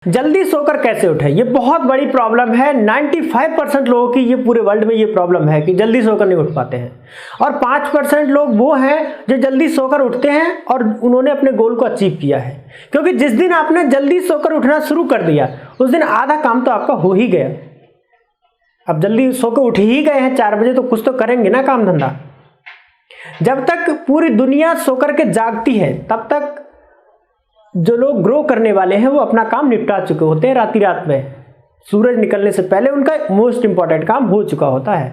जल्दी सोकर कैसे उठें, ये बहुत बड़ी प्रॉब्लम है। 95% लोगों की ये पूरे वर्ल्ड में ये प्रॉब्लम है कि जल्दी सोकर नहीं उठ पाते हैं, और 5% लोग वो हैं जो जल्दी सोकर उठते हैं और उन्होंने अपने गोल को अचीव किया है। क्योंकि जिस दिन आपने जल्दी सोकर उठना शुरू कर दिया उस दिन आधा काम तो आपका हो ही गया। अब जल्दी सोकर उठ ही गए हैं 4 बजे, तो कुछ तो करेंगे ना काम धंधा। जब तक पूरी दुनिया सोकर के जागती है तब तक जो लोग ग्रो करने वाले हैं वो अपना काम निपटा चुके होते हैं। रात रात में सूरज निकलने से पहले उनका मोस्ट इंपॉर्टेंट काम हो चुका होता है।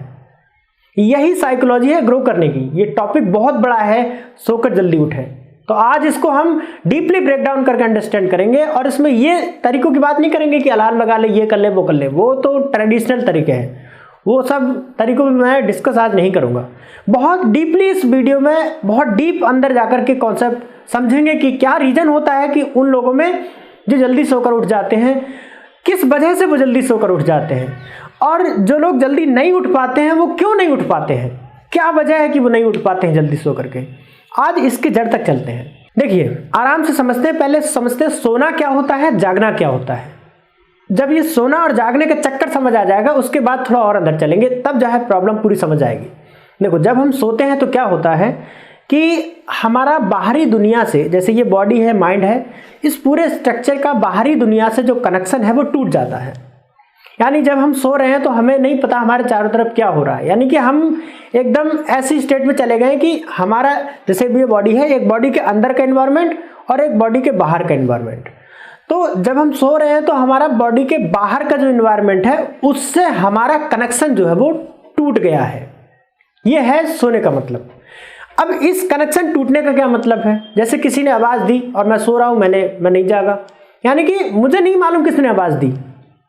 यही साइकोलॉजी है ग्रो करने की। ये टॉपिक बहुत बड़ा है, सोकर जल्दी उठें। तो आज इसको हम डीपली ब्रेक डाउन करके अंडरस्टैंड करेंगे, और इसमें ये तरीकों की बात नहीं करेंगे कि अलार्म लगा ले, ये कर ले, वो कर ले। वो तो ट्रेडिशनल तरीके हैं, वो सब तरीकों में मैं डिस्कस आज नहीं करूंगा। बहुत डीपली इस वीडियो में बहुत डीप अंदर जाकर के कॉन्सेप्ट समझेंगे कि क्या रीजन होता है कि उन लोगों में जो जल्दी सोकर उठ जाते हैं, किस वजह से वो जल्दी सोकर उठ जाते हैं, और जो लोग जल्दी नहीं उठ पाते हैं वो क्यों नहीं उठ पाते हैं, क्या वजह है कि वो नहीं उठ पाते हैं जल्दी सो करके। आज इसके जड़ तक चलते हैं। देखिए, आराम से समझते हैं। पहले समझते हैं सोना क्या होता है, जागना क्या होता है। जब ये सोना और जागने का चक्कर समझ आ जाएगा उसके बाद थोड़ा और अंदर चलेंगे, तब जो है प्रॉब्लम पूरी समझ आएगी। देखो, जब हम सोते हैं तो क्या होता है कि हमारा बाहरी दुनिया से, जैसे ये बॉडी है, माइंड है, इस पूरे स्ट्रक्चर का बाहरी दुनिया से जो कनेक्शन है वो टूट जाता है। यानी जब हम सो रहे हैं तो हमें नहीं पता हमारे चारों तरफ क्या हो रहा है। यानी कि हम एकदम ऐसी स्टेट में चले गए कि हमारा, जैसे भी ये बॉडी है, एक बॉडी के अंदर का एनवायरनमेंट और एक बॉडी के बाहर का एनवायरनमेंट। तो जब हम सो रहे हैं तो हमारा बॉडी के बाहर का जो एनवायरनमेंट है उससे हमारा कनेक्शन जो है वो टूट गया है। ये है सोने का मतलब। अब इस कनेक्शन टूटने का क्या मतलब है? जैसे किसी ने आवाज दी और मैं सो रहा हूं, मैं नहीं जागा, यानी कि मुझे नहीं मालूम किसने आवाज दी,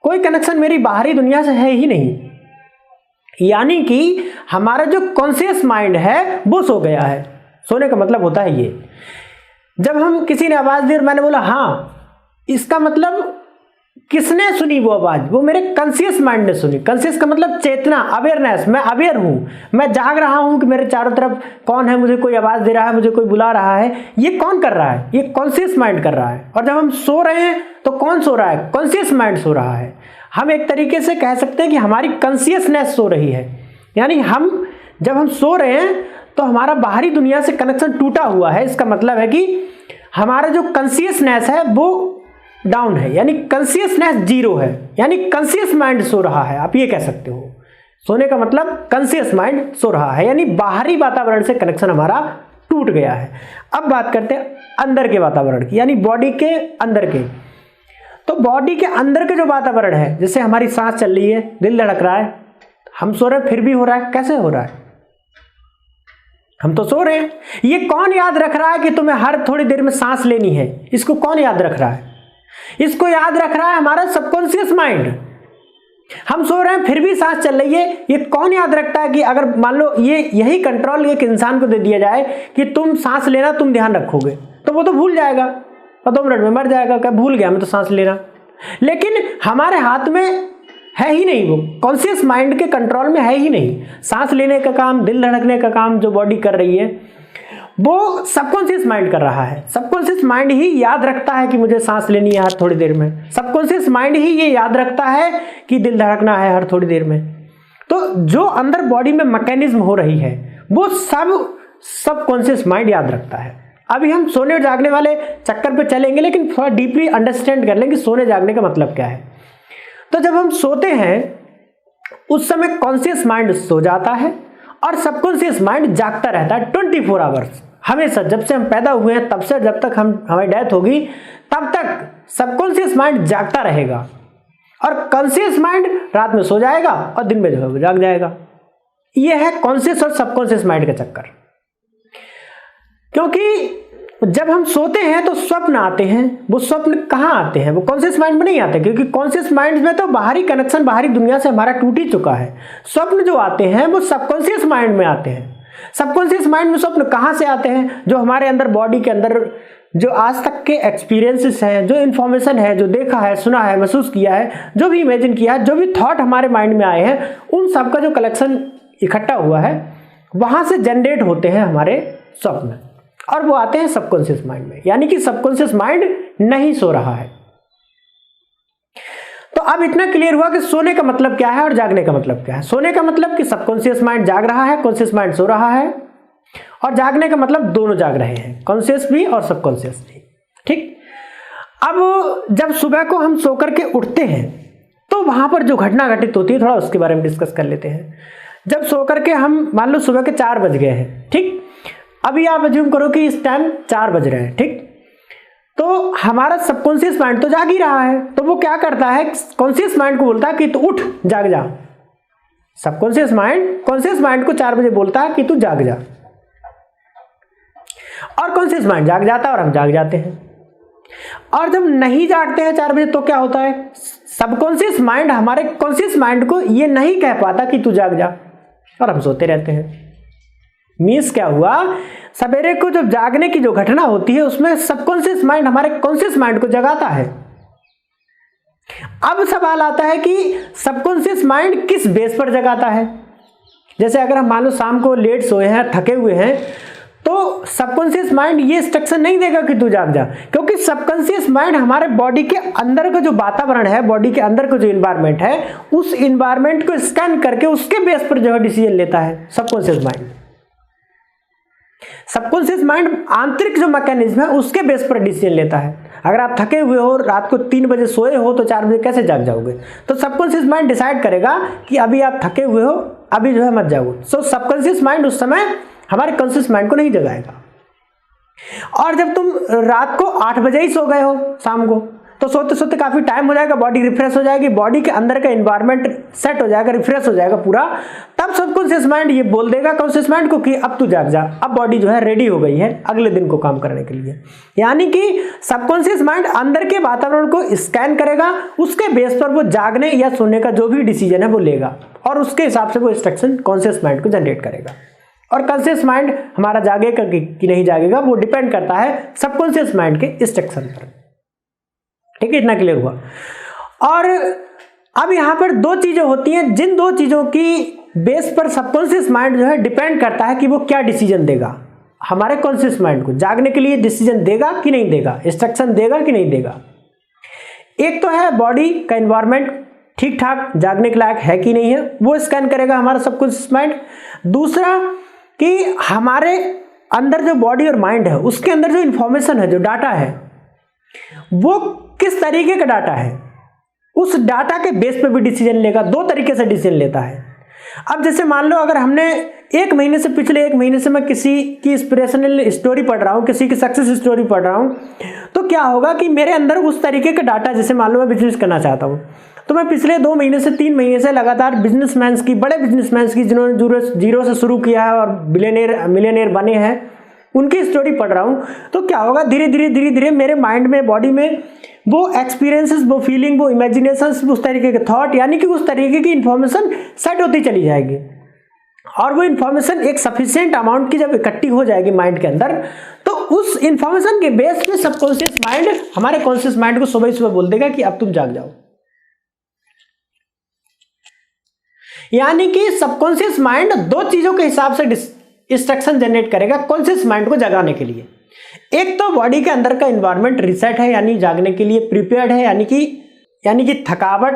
कोई कनेक्शन मेरी बाहरी दुनिया से है ही नहीं। यानी कि हमारा जो कॉन्शियस माइंड है वो सो गया है। सोने का मतलब होता है ये। जब हम किसी ने आवाज दी और मैंने बोला हाँ, इसका मतलब किसने सुनी वो आवाज? वो मेरे कॉन्शियस माइंड ने सुनी। कॉन्शियस का मतलब चेतना, अवेयरनेस। मैं अवेयर हूं, मैं जाग रहा हूं कि मेरे चारों तरफ कौन है, मुझे कोई आवाज दे रहा है, मुझे कोई बुला रहा है। ये कौन कर रहा है? ये कॉन्शियस माइंड कर रहा है। और जब हम सो रहे हैं तो कौन सो रहा है? कॉन्शियस माइंड सो रहा है। हम एक तरीके से कह सकते हैं कि हमारी कॉन्शियसनेस सो रही है। यानी जब हम सो रहे हैं तो हमारा बाहरी दुनिया से कनेक्शन टूटा हुआ है। इसका मतलब है कि हमारा जो कॉन्शियसनेस है वो डाउन है, यानी कॉन्शियसनेस 0 है, यानी कॉन्शियस माइंड सो रहा है। आप ये कह सकते हो। सोने का मतलब कॉन्शियस माइंड सो रहा है, यानी बाहरी वातावरण से कनेक्शन हमारा टूट गया है। अब बात करते हैं अंदर के वातावरण की, यानी बॉडी के अंदर के। तो बॉडी के अंदर के जो वातावरण है, जैसे हमारी सांस चल रही है, दिल धड़क रहा है, हम सो रहे हैं फिर भी हो रहा है। कैसे हो रहा है? हम तो सो रहे हैं। ये कौन याद रख रहा है कि तुम्हें हर थोड़ी देर में सांस लेनी है? इसको कौन याद रख रहा है? इसको याद रख रहा है हमारा सबकॉन्शियस माइंड। हम सो रहे हैं फिर भी सांस चल रही है। ये कौन याद रखता है कि अगर मान लो यही कंट्रोल एक इंसान को दे दिया जाए कि तुम सांस लेना तुम ध्यान रखोगे, तो वो तो भूल जाएगा और 2 मिनट में मर जाएगा। क्या भूल गया मैं तो सांस लेना। लेकिन हमारे हाथ में है ही नहीं, वो कॉन्शियस माइंड के कंट्रोल में है ही नहीं। सांस लेने का काम, दिल धड़कने का काम जो बॉडी कर रही है वो सबकॉन्शियस माइंड कर रहा है। सबकॉन्शियस माइंड ही याद रखता है कि मुझे सांस लेनी है हर थोड़ी देर में। सबकॉन्शियस माइंड ही ये याद रखता है कि दिल धड़कना है हर थोड़ी देर में। तो जो अंदर बॉडी में मैकेनिज्म हो रही है वो सब सबकॉन्शियस माइंड याद रखता है। अभी हम सोने और जागने वाले चक्कर पे चलेंगे, लेकिन थोड़ा डीपली अंडरस्टैंड कर लेंगे सोने जागने का मतलब क्या है। तो जब हम सोते हैं उस समय कॉन्शियस माइंड सो जाता है और सबकॉन्शियस माइंड जागता रहता है 24 आवर्स। हमेशा, जब से हम पैदा हुए हैं तब से जब तक हमारी डेथ होगी तब तक सबकॉन्शियस माइंड जागता रहेगा, और कॉन्शियस माइंड रात में सो जाएगा और दिन में जो है वो जाग जाएगा। यह है कॉन्शियस और सबकॉन्शियस माइंड का चक्कर। क्योंकि जब हम सोते हैं तो स्वप्न आते हैं। वो स्वप्न कहाँ आते हैं? वो कॉन्शियस माइंड में नहीं आते, क्योंकि कॉन्शियस माइंड में तो बाहरी कनेक्शन बाहरी दुनिया से हमारा टूट ही चुका है। स्वप्न जो आते हैं वो सबकॉन्शियस माइंड में आते हैं। सबकॉन्शियस माइंड में स्वप्न कहाँ से आते हैं? जो हमारे अंदर, बॉडी के अंदर जो आज तक के एक्सपीरियंसेस हैं, जो इन्फॉर्मेशन है, जो देखा है, सुना है, महसूस किया है, जो भी इमेजिन किया है, जो भी थॉट हमारे माइंड में आए हैं, उन सब का जो कलेक्शन इकट्ठा हुआ है वहां से जनरेट होते हैं हमारे स्वप्न, और वो आते हैं सबकॉन्शियस माइंड में। यानी कि सबकॉन्शियस माइंड नहीं सो रहा है। अब इतना क्लियर हुआ कि सोने का मतलब क्या है और जागने का मतलब क्या है। सोने का मतलब कि सबकॉन्शियस माइंड जाग रहा है, कॉन्शियस माइंड सो रहा है, और जागने का मतलब दोनों जाग रहे हैं, कॉन्शियस भी और सबकॉन्शियस भी। ठीक, अब जब सुबह को हम सो करके उठते हैं तो वहां पर जो घटना घटित होती है थोड़ा उसके बारे में डिस्कस कर लेते हैं। जब सो करके हम मान लो सुबह के 4 बज गए हैं, ठीक, अभी आप अज्यूम करो कि इस टाइम 4 बज रहे हैं, ठीक, तो हमारा सबकॉन्शियस माइंड तो जाग ही रहा है, तो वो क्या करता है, कॉन्शियस माइंड को बोलता है कि तू उठ, जाग जा। सबकॉन्शियस माइंड कॉन्शियस माइंड को 4 बजे बोलता है कि तू जाग जा, और कॉन्शियस माइंड जाग जाता है और हम जाग जाते हैं। और जब नहीं जागते हैं 4 बजे तो क्या होता है, सबकॉन्शियस माइंड हमारे कॉन्शियस माइंड को ये नहीं कह पाता कि तू जाग जा, और हम सोते रहते हैं। मीन्स क्या हुआ, सवेरे को जब जागने की जो घटना होती है उसमें सबकॉन्शियस माइंड हमारे कॉन्शियस माइंड को जगाता है। अब सवाल आता है कि सबकॉन्शियस माइंड किस बेस पर जगाता है। जैसे अगर हम मान लो शाम को लेट सोए हैं, थके हुए हैं, तो सबकॉन्शियस माइंड ये इंस्ट्रक्शन नहीं देगा कि तू जाग जा, क्योंकि सबकॉन्शियस माइंड हमारे बॉडी के अंदर का जो वातावरण है, बॉडी के अंदर का जो इन्वायरमेंट है, उस इन्वायरमेंट को स्कैन करके उसके बेस पर जो है डिसीजन लेता है सबकॉन्शियस माइंड। सबकॉन्शियस माइंड आंतरिक जो मैकेनिज्म है उसके बेस पर डिसीजन लेता है। अगर आप थके हुए हो, रात को 3 बजे सोए हो, तो 4 बजे कैसे जाग जाओगे। तो सबकॉन्शियस माइंड डिसाइड करेगा कि अभी आप थके हुए हो, अभी जो है मत जाओ। सो सबकॉन्शियस माइंड उस समय हमारे कॉन्शियस माइंड को नहीं जगाएगा। और जब तुम रात को 8 बजे ही सो गए हो शाम को, तो सोते सोते काफी टाइम हो जाएगा, बॉडी रिफ्रेश हो जाएगी, बॉडी के अंदर का एनवायरनमेंट सेट हो जाएगा, रिफ्रेश हो जाएगा पूरा। तब सबकॉन्शियस माइंड ये बोल देगा कॉन्शियस माइंड को कि अब तू जाग जा, अब बॉडी जो है रेडी हो गई है अगले दिन को काम करने के लिए। यानी कि सबकॉन्शियस माइंड अंदर के वातावरण को स्कैन करेगा, उसके बेस पर वो जागने या सोने का जो भी डिसीजन है वो लेगा, और उसके हिसाब से वो इंस्ट्रक्शन कॉन्शियस माइंड को जनरेट करेगा। और कॉन्शियस माइंड हमारा जागेगा कि नहीं जागेगा वो डिपेंड करता है सबकॉन्शियस माइंड के इंस्ट्रक्शन पर। ठीक है, इतना क्लियर हुआ। और अब यहां पर 2 चीजें होती हैं, जिन 2 चीजों की बेस पर सबकॉन्शियस माइंड जो है डिपेंड करता है कि वो क्या डिसीजन देगा। हमारे कॉन्शियस माइंड को जागने के लिए डिसीजन देगा कि नहीं देगा, इंस्ट्रक्शन देगा कि नहीं देगा। एक तो है बॉडी का एनवायरनमेंट ठीक ठाक जागने के लायक है कि नहीं है, वो स्कैन करेगा हमारा सबकॉन्शियस माइंड। दूसरा कि हमारे अंदर जो बॉडी और माइंड है उसके अंदर जो इंफॉर्मेशन है, जो डाटा है, वो किस तरीके का डाटा है, उस डाटा के बेस पे भी डिसीजन लेगा। 2 तरीके से डिसीजन लेता है। अब जैसे मान लो अगर हमने 1 महीने से, पिछले 1 महीने से मैं किसी की इंस्पिरेशनल स्टोरी पढ़ रहा हूँ, किसी की सक्सेस स्टोरी पढ़ रहा हूँ, तो क्या होगा कि मेरे अंदर उस तरीके का डाटा, जैसे मान लो मैं बिजनेस करना चाहता हूँ, तो मैं पिछले 2 महीने से 3 महीने से लगातार बिजनेसमैन्स की, बड़े बिजनेसमैन्स की जिन्होंने जीरो से शुरू किया है और मिलियनेयर बने हैं, उनकी स्टोरी पढ़ रहा हूँ। तो क्या होगा, धीरे धीरे मेरे माइंड में, बॉडी में वो एक्सपीरियंसेस, वो फीलिंग, वो इमेजिनेशंस, उस तरीके के थॉट, यानी कि उस तरीके की इंफॉर्मेशन सेट होती चली जाएगी। और वो इंफॉर्मेशन एक सफिशिएंट अमाउंट की जब इकट्ठी हो जाएगी माइंड के अंदर, तो उस इंफॉर्मेशन के बेस पे सबकॉन्शियस माइंड हमारे कॉन्शियस माइंड को सुबह बोल देगा कि अब तुम जाग जाओ। यानी कि सबकॉन्शियस माइंड 2 चीजों के हिसाब से इंस्ट्रक्शन जनरेट करेगा कॉन्शियस माइंड को जगाने के लिए। एक तो बॉडी के अंदर का एनवायरनमेंट रिसेट है, यानी जागने के लिए प्रिपेयर्ड है, यानी कि थकावट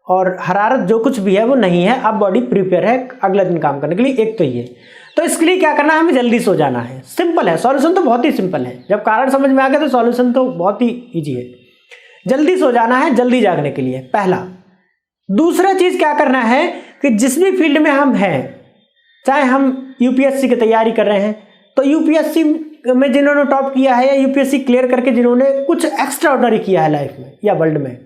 और हरारत जो कुछ भी है वो नहीं है, अब बॉडी प्रिपेयर है अगले दिन काम करने के लिए। एक तो ये, तो इसके लिए क्या करना है, हमें जल्दी सो जाना है। सिंपल है, सॉल्यूशन तो बहुत ही सिंपल है। जब कारण समझ में आ गया तो सॉल्यूशन तो बहुत ही ईजी है। जल्दी सो जाना है जल्दी जागने के लिए, पहला। दूसरा चीज क्या करना है कि जिस भी फील्ड में हम हैं, चाहे हम यूपीएससी की तैयारी कर रहे हैं, तो यूपीएससी में जिन्होंने टॉप किया है या यूपीएससी क्लियर करके जिन्होंने कुछ एक्स्ट्रा ऑर्डिनरी किया है लाइफ में या वर्ल्ड में,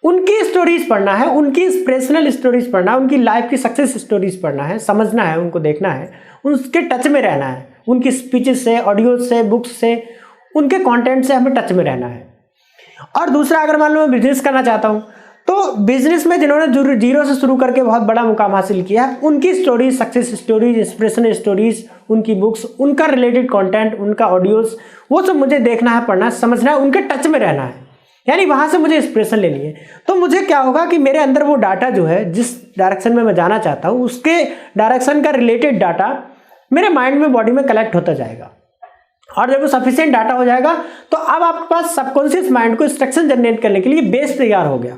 उनकी स्टोरीज पढ़ना है, उनकी इंस्पिरेशनल स्टोरीज पढ़ना है, उनकी लाइफ की सक्सेस स्टोरीज पढ़ना है, समझना है, उनको देखना है, उनके टच में रहना है, उनकी स्पीचेस से, ऑडियो से, बुक्स से, उनके कंटेंट से हमें टच में रहना है। और दूसरा, अगर मान लो मैं बिजनेस करना चाहता हूँ, तो बिजनेस में जिन्होंने जीरो से शुरू करके बहुत बड़ा मुकाम हासिल किया है, उनकी stories, success stories, inspirational stories, उनकी बुक्स, उनका रिलेटेड कंटेंट, उनका ऑडियोज, वो सब मुझे देखना है, पढ़ना है, समझना है, उनके टच में रहना है, यानी वहां से मुझे इंस्पिरेशन लेनी है। तो मुझे क्या होगा कि मेरे अंदर वो डाटा जो है, जिस डायरेक्शन में मैं जाना चाहता हूँ, उसके डायरेक्शन का रिलेटेड डाटा मेरे माइंड में, बॉडी में कलेक्ट होता जाएगा। और जब वो सफिशिएंट डाटा हो जाएगा, तो अब आपके पास सबकॉन्शियस माइंड को इंस्ट्रक्शन जनरेट करने के लिए बेस तैयार हो गया।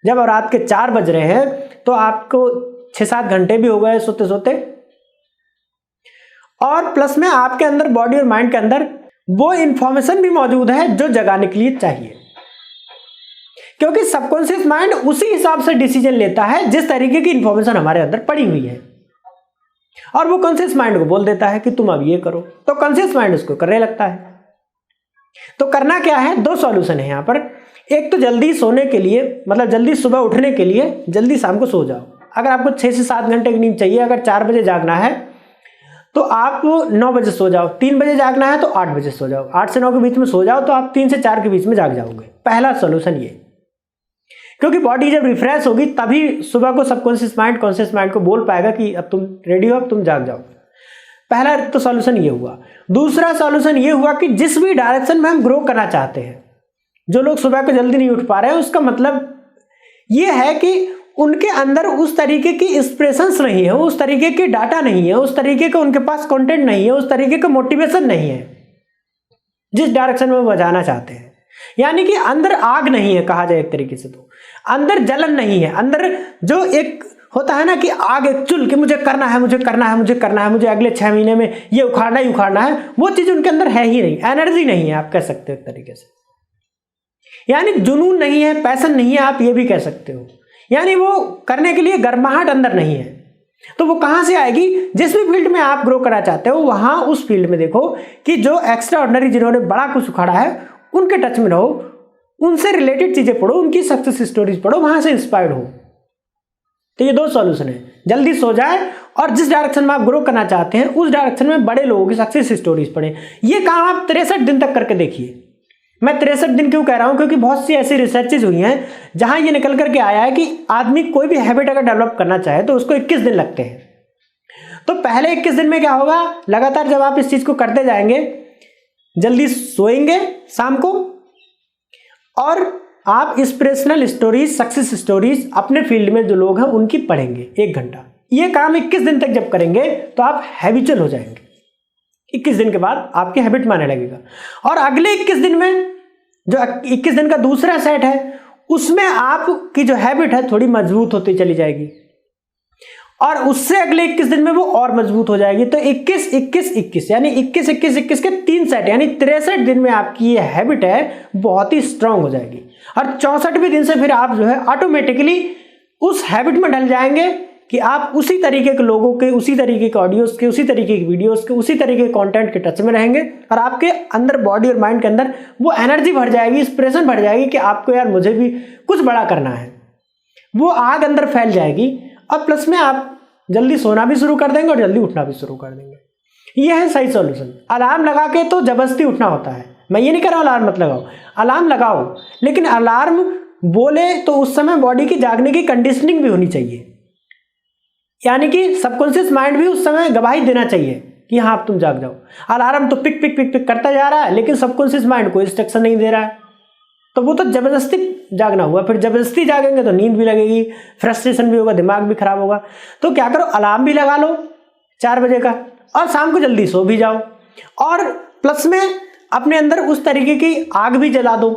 जब रात के 4 बज रहे हैं तो आपको 6-7 घंटे भी हो गए सोते सोते, और प्लस में आपके अंदर बॉडी और माइंड के अंदर वो इंफॉर्मेशन भी मौजूद है जो जगाने के लिए चाहिए, क्योंकि सबकॉन्शियस माइंड उसी हिसाब से डिसीजन लेता है जिस तरीके की इंफॉर्मेशन हमारे अंदर पड़ी हुई है, और वो कॉन्शियस माइंड को बोल देता है कि तुम अब ये करो, तो कॉन्शियस माइंड उसको करने लगता है। तो करना क्या है, 2 सॉल्यूशन है यहाँ पर। एक तो जल्दी सोने के लिए, मतलब जल्दी सुबह उठने के लिए जल्दी शाम को सो जाओ। अगर आपको 6 से 7 घंटे की नींद चाहिए, अगर 4 बजे जागना है तो आप 9 बजे सो जाओ, 3 बजे जागना है तो 8 बजे सो जाओ, 8 से 9 के बीच में सो जाओ, तो आप 3 से 4 के बीच में जाग जाओगे। पहला सॉल्यूशन ये, क्योंकि बॉडी जब रिफ्रेश होगी तभी सुबह को सबकॉन्शियस माइंड कॉन्शियस माइंड को बोल पाएगा कि अब तुम रेडी हो, अब तुम जाग जाओ। पहला तो सॉल्यूशन ये हुआ। दूसरा सॉल्यूशन ये हुआ कि जिस भी डायरेक्शन में हम ग्रो करना चाहते हैं, जो लोग सुबह को जल्दी नहीं उठ पा रहे हैं, उसका मतलब ये है कि उनके अंदर उस तरीके की इंस्पिरेशंस नहीं है, उस तरीके की डाटा नहीं है, उस तरीके का उनके पास कंटेंट नहीं है, उस तरीके का मोटिवेशन नहीं है जिस डायरेक्शन में वो जाना चाहते हैं। यानी कि अंदर आग नहीं है, कहा जाए एक तरीके से तो अंदर जलन नहीं है, अंदर जो एक होता है ना कि आग एक चुल कि मुझे करना है, मुझे करना है, मुझे करना है, मुझे अगले 6 महीने में ये उखाड़ना ही उखाड़ना है, वो चीज उनके अंदर है ही नहीं, एनर्जी नहीं है, आप कह सकते हो एक तरीके से। यानी जुनून नहीं है, पैशन नहीं है, आप ये भी कह सकते हो। यानी वो करने के लिए गर्माहट अंदर नहीं है। तो वो कहां से आएगी, जिस भी फील्ड में आप ग्रो करना चाहते हो वहां उस फील्ड में देखो कि जो एक्स्ट्रा ऑर्डिनरी जिन्होंने बड़ा कुछ उखाड़ा है उनके टच में रहो, उनसे रिलेटेड चीजें पढ़ो, उनकी सक्सेस स्टोरीज पढ़ो, वहां से इंस्पायर्ड हो। तो ये 2 सॉल्यूशन है, जल्दी सो जाए और जिस डायरेक्शन में आप ग्रो करना चाहते हैं उस डायरेक्शन में बड़े लोगों की सक्सेस स्टोरीज पढ़ें। ये काम आप 63 दिन तक करके देखिए। मैं 63 दिन क्यों कह रहा हूं, क्योंकि बहुत सी ऐसी रिसर्चेज हुई हैं जहां ये निकल करके आया है कि आदमी कोई भी हैबिट अगर डेवलप करना चाहे तो उसको 21 दिन लगते हैं। तो पहले 21 दिन में क्या होगा, लगातार जब आप इस चीज को करते जाएंगे, जल्दी सोएंगे शाम को, और आप इंस्पिरेशनल स्टोरीज, सक्सेस स्टोरीज अपने फील्ड में जो लोग हैं उनकी पढ़ेंगे 1 घंटा। ये काम 21 दिन तक जब करेंगे तो आप हैबिचुअल हो जाएंगे। 21 दिन के बाद आपकी हैबिट मानने लगेगा, और अगले 21 दिन में जो 21 दिन का दूसरा सेट है उसमें आपकी जो हैबिट है थोड़ी मजबूत होती चली जाएगी, और उससे अगले 21 दिन में वो और मजबूत हो जाएगी। तो 21 21 21 यानी 21 21 21 के 3 सेट, यानी 63 दिन में आपकी ये हैबिट है बहुत ही स्ट्रांग हो जाएगी, और 64वें दिन से फिर आप जो है ऑटोमेटिकली उस हैबिट में ढल जाएंगे कि आप उसी तरीके के लोगों के, उसी तरीके के ऑडियोज के, उसी तरीके की वीडियोस के, उसी तरीके के कंटेंट के टच में रहेंगे, और आपके अंदर बॉडी और माइंड के अंदर वो एनर्जी बढ़ जाएगी, इंस्पिरेशन बढ़ जाएगी कि आपको यार मुझे भी कुछ बड़ा करना है। वो आग अंदर फैल जाएगी, और प्लस में आप जल्दी सोना भी शुरू कर देंगे और जल्दी उठना भी शुरू कर देंगे। ये है सही सॉल्यूशन। अलार्म लगा के तो जबरदस्ती उठना होता है, मैं ये नहीं कह रहा हूँ अलार्म मत लगाओ, अलार्म लगाओ, लेकिन अलार्म बोले तो उस समय बॉडी की जागने की कंडीशनिंग भी होनी चाहिए। यानी कि सबकॉन्शियस माइंड भी उस समय गवाही देना चाहिए कि हाँ अब तुम जाग जाओ। अलार्म तो पिक पिक पिक पिक करता जा रहा है, लेकिन सबकॉन्शियस माइंड कोई इंस्ट्रक्शन नहीं दे रहा है, तो वो तो जबरदस्ती जागना हुआ। फिर जबरदस्ती जागेंगे तो नींद भी लगेगी, फ्रस्ट्रेशन भी होगा, दिमाग भी खराब होगा। तो क्या करो, अलार्म भी लगा लो 4 बजे का, और शाम को जल्दी सो भी जाओ, और प्लस में अपने अंदर उस तरीके की आग भी जला दो,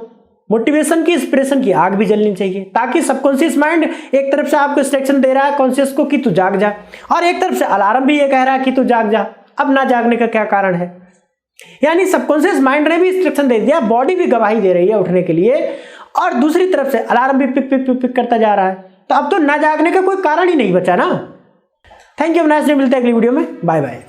मोटिवेशन की, इंस्पिरेशन की आग भी जलनी चाहिए, ताकि सबकॉन्शियस माइंड एक तरफ से आपको इंस्ट्रक्शन दे रहा है कॉन्शियस को कि तू जाग जा, और एक तरफ से अलार्म भी ये कह रहा है कि तू जाग जा। अब ना जागने का क्या कारण है? यानी सबकॉन्शियस माइंड ने भी इंस्ट्रक्शन दे दिया, बॉडी भी गवाही दे रही है उठने के लिए, और दूसरी तरफ से अलार्म भी पिक पिक पिक पिक करता जा रहा है। तो अब तो ना जागने का कोई कारण ही नहीं बचा ना। थैंक यू, मिलते हैं अगली वीडियो में, बाय बाय।